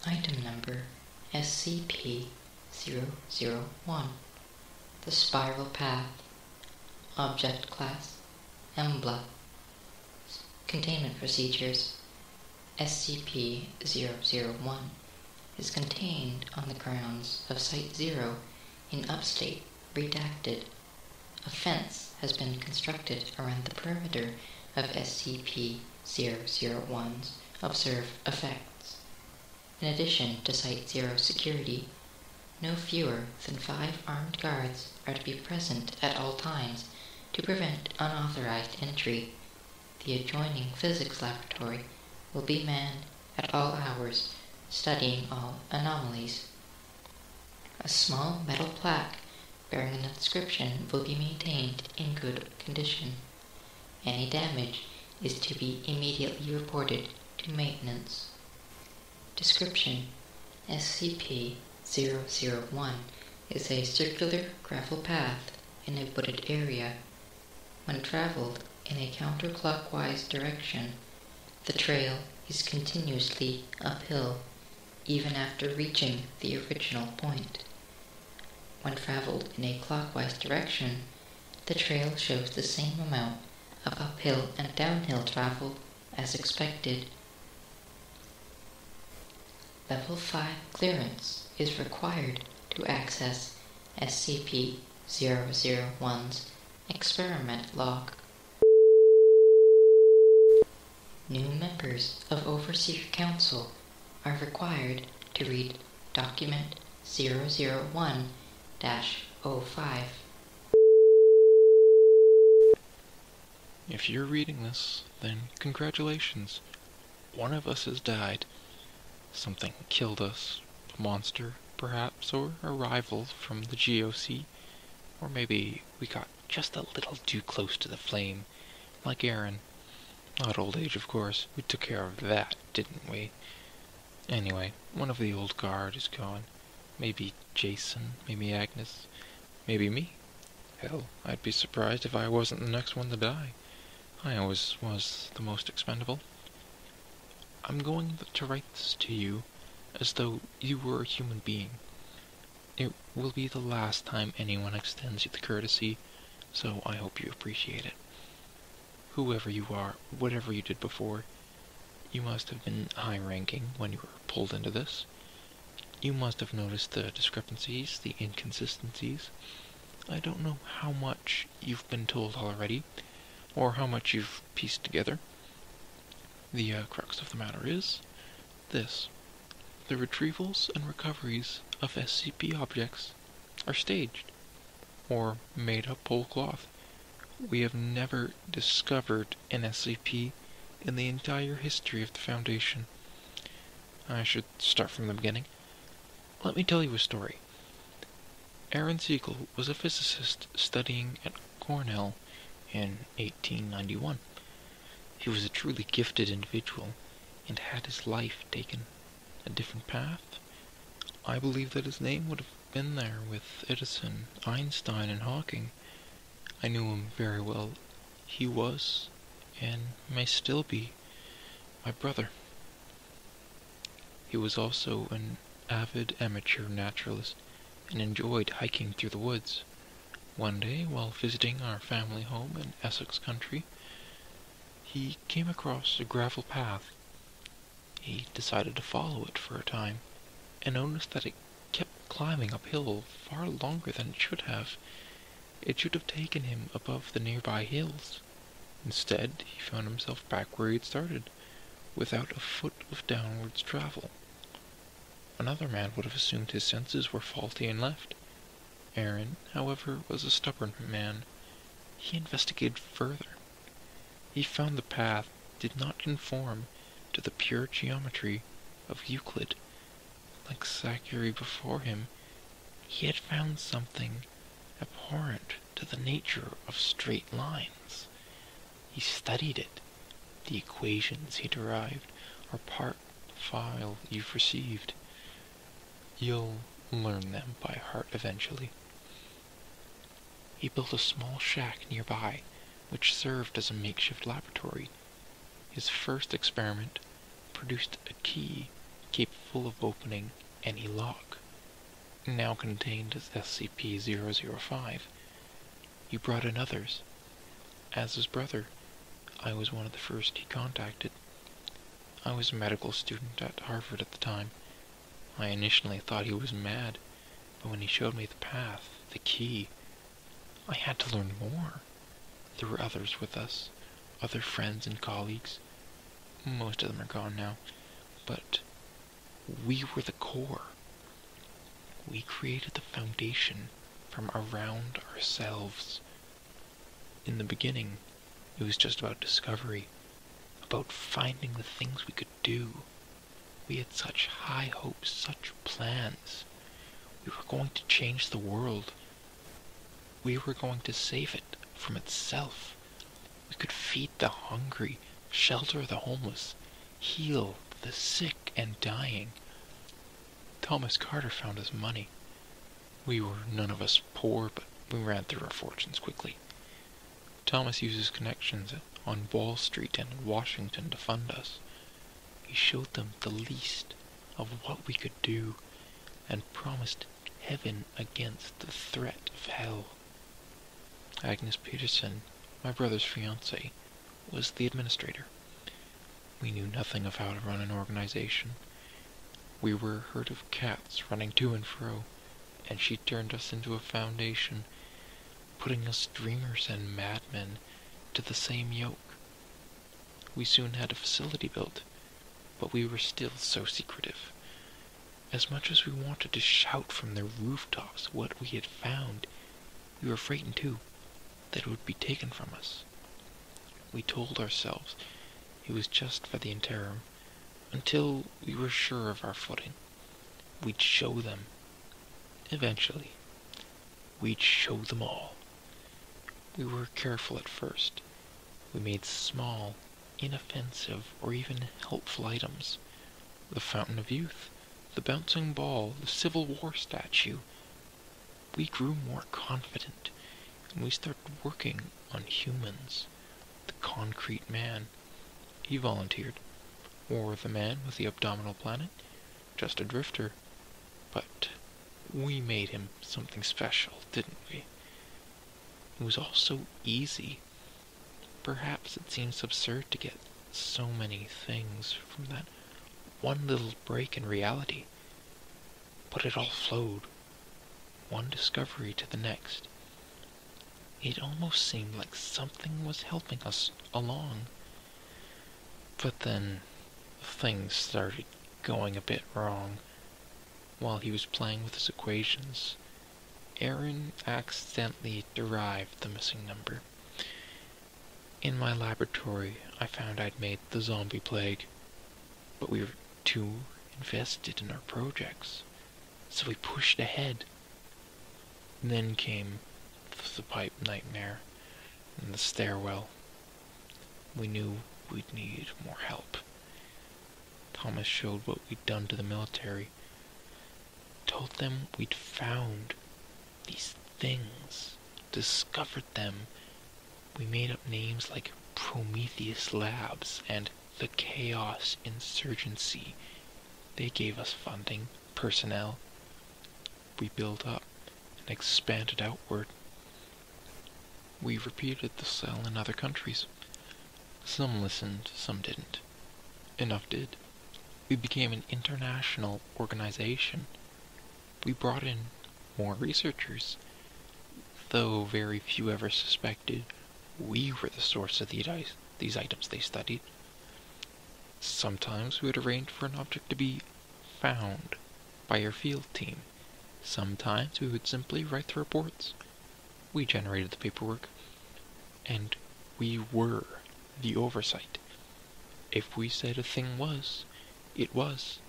Item number SCP-001. The Spiral Path. Object Class Embla. Containment Procedures. SCP-001 is contained on the grounds of Site-0 in Upstate, Redacted. A fence has been constructed around the perimeter of SCP-001's observed effects. In addition to Site-0 security, no fewer than 5 armed guards are to be present at all times to prevent unauthorized entry. The adjoining physics laboratory will be manned at all hours, studying all anomalies. A small metal plaque bearing an inscription will be maintained in good condition. Any damage is to be immediately reported to maintenance. Description: SCP-001 is a circular gravel path in a wooded area. When traveled in a counterclockwise direction, the trail is continuously uphill, even after reaching the original point. When traveled in a clockwise direction, the trail shows the same amount of uphill and downhill travel as expected. Level 5 clearance is required to access SCP-001's experiment log. New members of Overseer Council are required to read Document 001-05. If you're reading this, then congratulations. One of us has died. Something killed us. A monster, perhaps, or a rival from the GOC. Or maybe we got just a little too close to the flame, like Aaron. Not old age, of course. We took care of that, didn't we? Anyway, one of the old guard is gone. Maybe Jason, maybe Agnes, maybe me. Hell, I'd be surprised if I wasn't the next one to die. I always was the most expendable. I'm going to write this to you as though you were a human being. It will be the last time anyone extends you the courtesy, so I hope you appreciate it. Whoever you are, whatever you did before, you must have been high-ranking when you were pulled into this. You must have noticed the discrepancies, the inconsistencies. I don't know how much you've been told already, or how much you've pieced together. The crux of the matter is this. The retrievals and recoveries of SCP objects are staged, or made up whole cloth. We have never discovered an SCP in the entire history of the Foundation. I should start from the beginning. Let me tell you a story. Aaron Siegel was a physicist studying at Cornell in 1891. He was a truly gifted individual, and had his life taken a different path, I believe that his name would have been there with Edison, Einstein, and Hawking. I knew him very well. He was, and may still be, my brother. He was also an avid amateur naturalist, and enjoyed hiking through the woods. One day, while visiting our family home in Essex country, he came across a gravel path. He decided to follow it for a time, and noticed that it kept climbing uphill far longer than it should have. It should have taken him above the nearby hills. Instead, he found himself back where he had started, without a foot of downwards travel. Another man would have assumed his senses were faulty and left. Aaron, however, was a stubborn man. He investigated further. He found the path did not conform to the pure geometry of Euclid. Like Zachary before him, he had found something abhorrent to the nature of straight lines. He studied it. The equations he derived are part of the file you've received. You'll learn them by heart eventually. He built a small shack nearby, which served as a makeshift laboratory. His first experiment produced a key capable of opening any lock, now contained as SCP-005. He brought in others. As his brother, I was one of the first he contacted. I was a medical student at Harvard at the time. I initially thought he was mad, but when he showed me the path, the key, I had to learn more. There were others with us, other friends and colleagues. Most of them are gone now, but we were the core. We created the foundation from around ourselves. In the beginning, it was just about discovery, about finding the things we could do. We had such high hopes, such plans. We were going to change the world. We were going to save it from itself. We could feed the hungry, shelter the homeless, heal the sick and dying. Thomas Carter found us money. We were none of us poor, but we ran through our fortunes quickly. Thomas uses connections on Wall Street and in Washington to fund us. He showed them the least of what we could do and promised heaven against the threat of hell. Agnes Peterson, my brother's fiancée, was the administrator. We knew nothing of how to run an organization. We were a herd of cats running to and fro, and she turned us into a foundation, putting us dreamers and madmen to the same yoke. We soon had a facility built, but we were still so secretive. As much as we wanted to shout from the rooftops what we had found, we were frightened too that it would be taken from us. We told ourselves it was just for the interim, until we were sure of our footing. We'd show them. Eventually, we'd show them all. We were careful at first. We made small, inoffensive, or even helpful items. The Fountain of Youth, the bouncing ball, the Civil War statue. We grew more confident, and we started working on humans. The concrete man, he volunteered. Or the man with the abdominal planet, just a drifter. But we made him something special, didn't we? It was all so easy. Perhaps it seems absurd to get so many things from that one little break in reality. But it all flowed, one discovery to the next. It almost seemed like something was helping us along. But then things started going a bit wrong. While he was playing with his equations, Aaron accidentally derived the missing number. In my laboratory, I found I'd made the zombie plague, but we were too invested in our projects, so we pushed ahead. And then came the pipe nightmare and the stairwell. We knew we'd need more help. Thomas showed what we'd done to the military. Told them we'd found these things, discovered them. We made up names like Prometheus Labs and the Chaos Insurgency. They gave us funding, personnel. We built up and expanded outward. We repeated the cell in other countries. Some listened, some didn't. Enough did. We became an international organization. We brought in more researchers, though very few ever suspected we were the source of these items they studied. Sometimes we would arrange for an object to be found by our field team. Sometimes we would simply write the reports. We generated the paperwork, and we were the oversight. If we said a thing was, it was.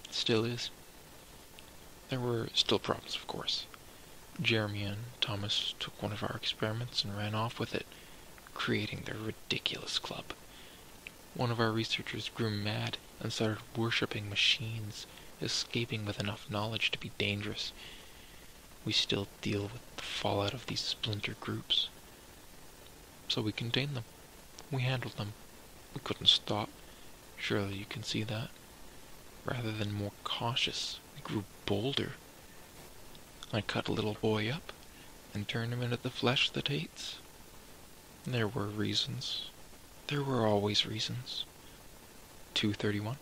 It still is. There were still problems, of course. Jeremy and Thomas took one of our experiments and ran off with it, creating their ridiculous club. One of our researchers grew mad and started worshipping machines, escaping with enough knowledge to be dangerous. We still deal with the fallout of these splinter groups. So we contained them. We handled them. We couldn't stop. Surely you can see that. rather than more cautious. We grew bolder. I cut a little boy up and turned him into the flesh that hates. There were reasons. There were always reasons. 231.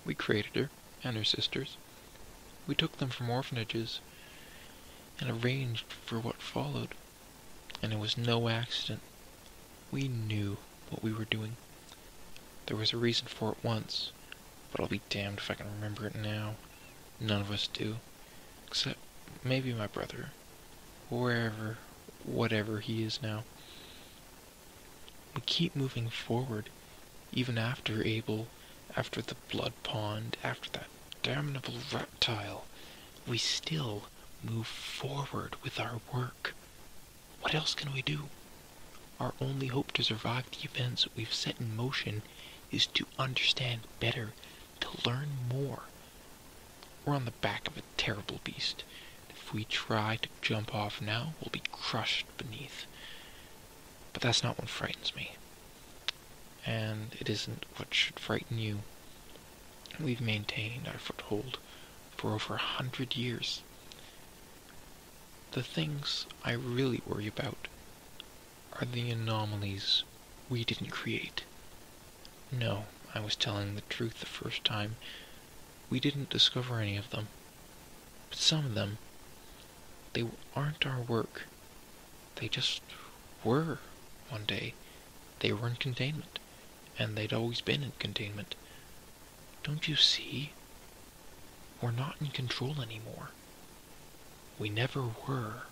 We created her and her sisters. We took them from orphanages and arranged for what followed. And it was no accident. We knew what we were doing. There was a reason for it once, but I'll be damned if I can remember it now. None of us do. Except maybe my brother. Whatever he is now. We keep moving forward, even after Abel, after the blood pond, after that damnable reptile. We still move forward with our work. What else can we do? Our only hope to survive the events we've set in motion is to understand better, to learn more. We're on the back of a terrible beast. If we try to jump off now, we'll be crushed beneath. But that's not what frightens me. And it isn't what should frighten you. We've maintained our foothold for over 100 years. The things I really worry about are the anomalies we didn't create. No, I was telling the truth the first time. We didn't discover any of them. But some of them, they aren't our work. They just were one day. They were in containment, and they'd always been in containment. Don't you see? We're not in control anymore. We never were.